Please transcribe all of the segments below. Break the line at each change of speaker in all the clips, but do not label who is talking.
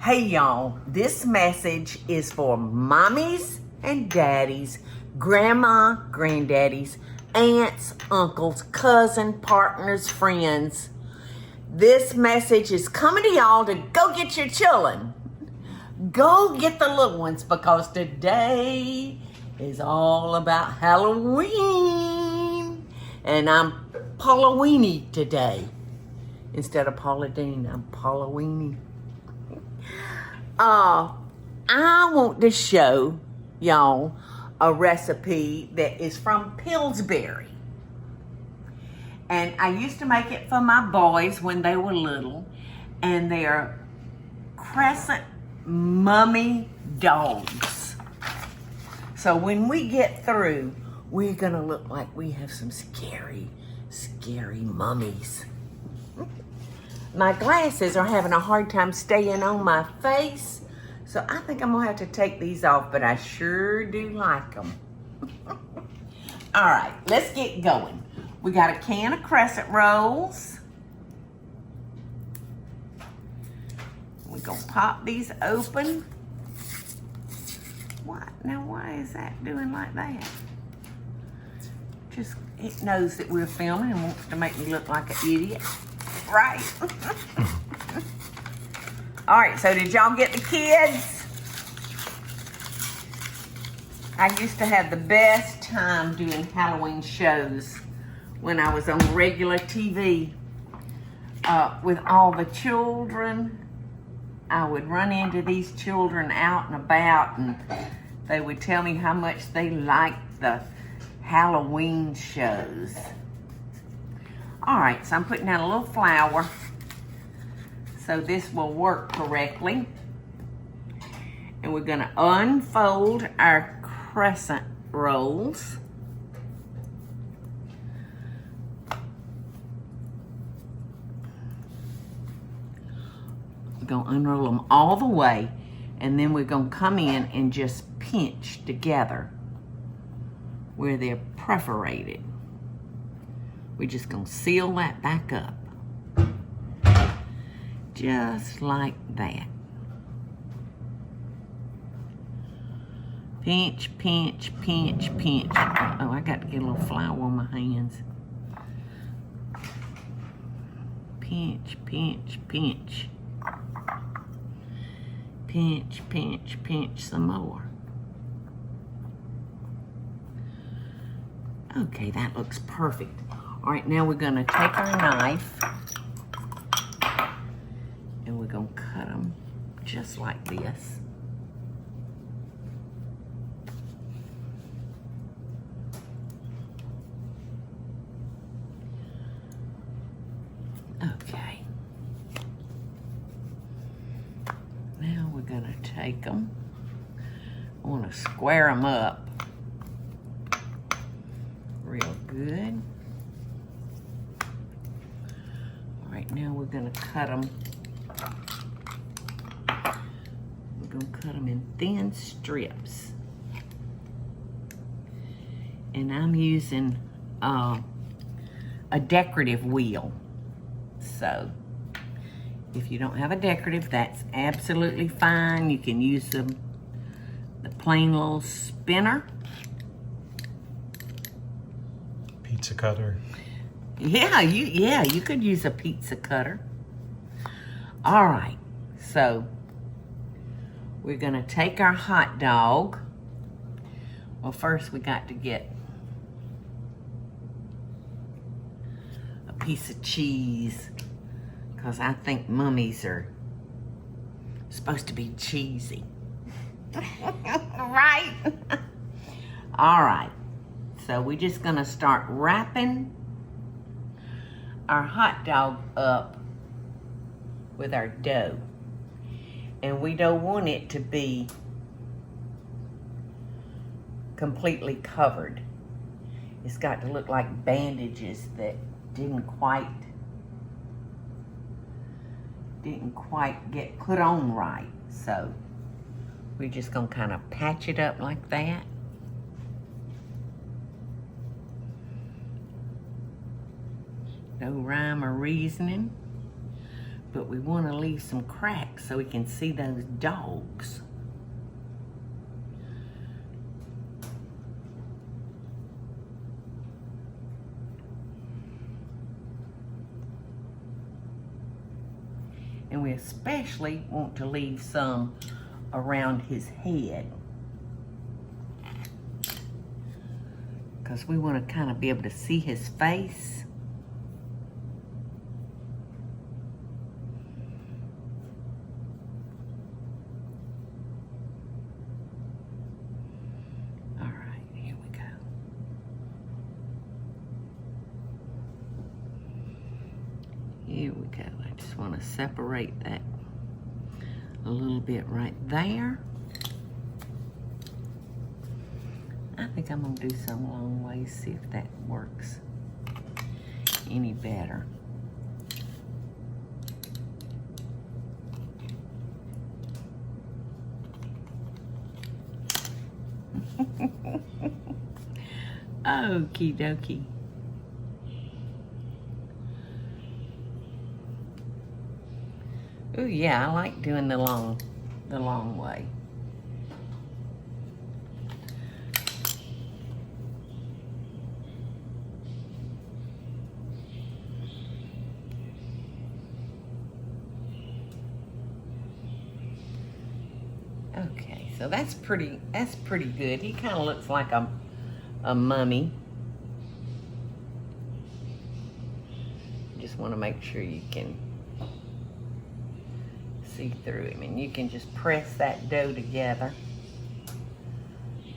Hey y'all, this message is for mommies and daddies, grandma, granddaddies, aunts, uncles, cousins, partners, friends. This message is coming to y'all to go get your children. Go get the little ones because today is all about Halloween. And I'm Paula Weenie today. Instead of Paula Deen, I'm Paula Weenie. I want to show y'all a recipe that is from Pillsbury. And I used to make it for my boys when they were little. And they're crescent mummy dogs. So when we get through, we're gonna look like we have some scary mummies. My glasses are having a hard time staying on my face, so I think I'm gonna have to take these off, but I sure do like them. All right, let's get going. We got a can of crescent rolls. We're gonna pop these open. What? Now why is that doing like that? Just, it knows that we're filming and wants to make me look like an idiot. Right. All right, so did y'all get the kids? I used to have the best time doing Halloween shows when I was on regular TV with all the children. I would run into these children out and about, and they would tell me how much they liked the Halloween shows. All right, so I'm putting down a little flour so this will work correctly. And we're gonna unfold our crescent rolls. We're gonna unroll them all the way, and then we're gonna come in and just pinch together where they're perforated. We're just gonna seal that back up. Just like that. Pinch, pinch, pinch, pinch. Oh, I got to get a little flour on my hands. Pinch, pinch, pinch. Pinch, pinch, pinch some more. Okay, that looks perfect. All right, now we're gonna take our knife and we're gonna cut them just like this. Okay. Now we're gonna take them. I wanna square them up real good. Now we're gonna cut them. We're gonna cut them in thin strips. And I'm using a decorative wheel. So if you don't have a decorative, that's absolutely fine. You can use the plain little spinner.
Pizza cutter.
Yeah, you could use a pizza cutter. All right, so we're gonna take our hot dog. Well, first we got to get a piece of cheese because I think mummies are supposed to be cheesy. Right? All right, so we're just gonna start wrapping our hot dog up with our dough. And we don't want it to be completely covered. It's got to look like bandages that didn't quite get put on right. So we're just gonna kind of patch it up like that. No rhyme or reasoning. But we want to leave some cracks so we can see those dogs. And we especially want to leave some around his head, because we want to kind of be able to see his face. All right, here we go. Here we go. I just want to separate that a little bit right there. I think I'm gonna do some long ways, see if that works any better. Okie dokie. Ooh, yeah, I like doing the long way. Okay, so that's pretty good. He kind of looks like a mummy. Just want to make sure you can see through him, and you can just press that dough together.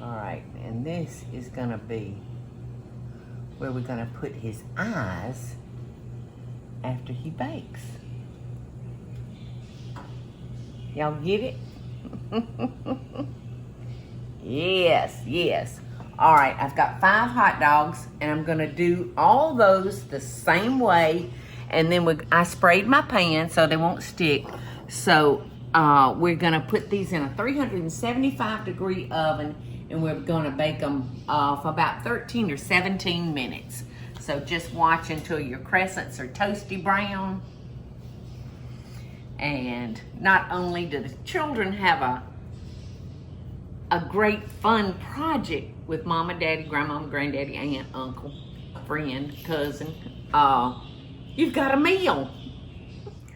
All right, and this is gonna be where we're gonna put his eyes after he bakes. Y'all get it? Yes, yes. All right, I've got 5 hot dogs, and I'm gonna do all those the same way, and then I sprayed my pan so they won't stick. So we're gonna put these in a 375-degree oven, and we're gonna bake them for about 13 or 17 minutes. So just watch until your crescents are toasty brown. And not only do the children have a great fun project with mama, daddy, grandmama, granddaddy, aunt, uncle, friend, cousin, you've got a meal.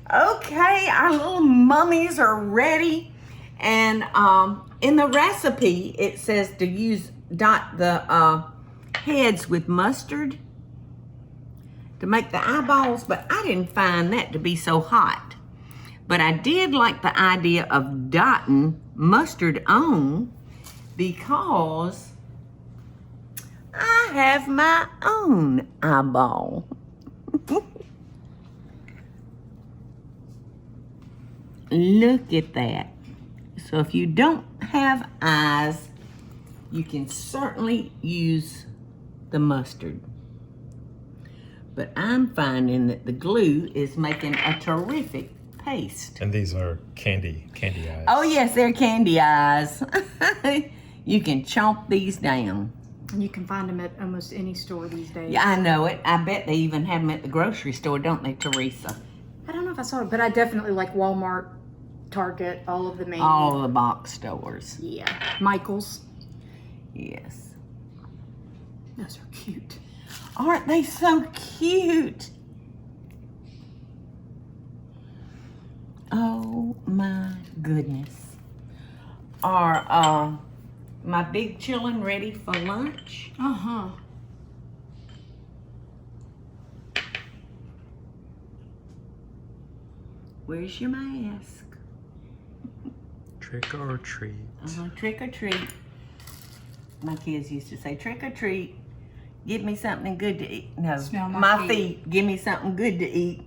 Okay, our little mummies are ready. And in the recipe, it says to dot the heads with mustard to make the eyeballs, but I didn't find that to be so hot. But I did like the idea of dotting mustard on, because I have my own eyeball. Look at that. So if you don't have eyes, you can certainly use the mustard. But I'm finding that the glue is making a terrific paste.
And these are candy eyes.
Oh yes, they're candy eyes. You can chomp these down.
And you can find them at almost any store these days.
Yeah, I know it. I bet they even have them at the grocery store, don't they, Teresa?
I don't know if I saw it, but I definitely like Walmart, Target, all of the main.
All the box stores.
Yeah. Michael's.
Yes.
Those are cute.
Aren't they so cute? Oh my goodness. Are my big children ready for lunch?
Uh-huh.
Where's your mask?
Trick or treat.
Trick or treat. My kids used to say, trick or treat. Give me something good to eat. No,
Smell
my feet. Give me something good to eat.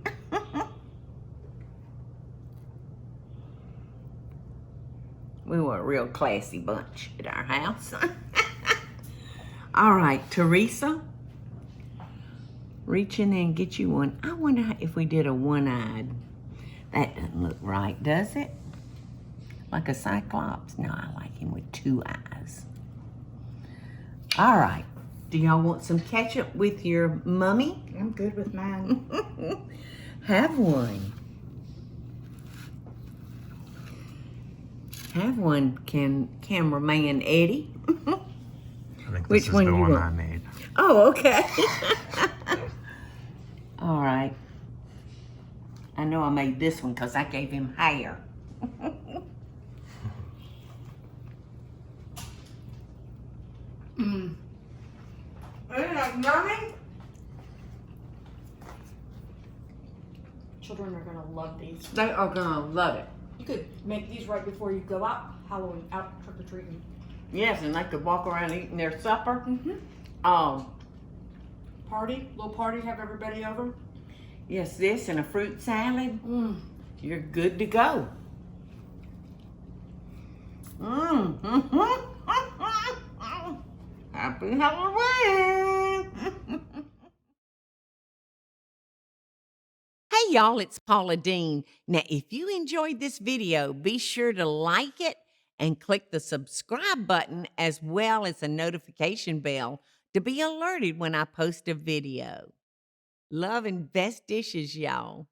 We were a real classy bunch at our house. All right, Teresa. Reach in there and get you one. I wonder if we did a one-eyed. That doesn't look right, does it? Like a cyclops? No, I like him with 2 eyes. All right. Do y'all want some ketchup with your mummy?
I'm good with mine.
Have one. Have one, cameraman Eddie.
I think
Which
this is
one
the
you
one
want?
I made.
Oh, okay. All right. I know I made this one because I gave him hair.
Mm.
Isn't that yummy?
Children are gonna love these.
They are gonna love it.
You could make these right before you go out Halloween, out trick or treating.
Yes, and they could walk around eating their supper.
Mm-hmm. Little party, have everybody over.
Yes, this and a fruit salad.
Mm.
You're good to go. Happy Halloween! Hey y'all, it's Paula Deen. Now, if you enjoyed this video, be sure to like it and click the subscribe button as well as the notification bell to be alerted when I post a video. Love and best dishes, y'all.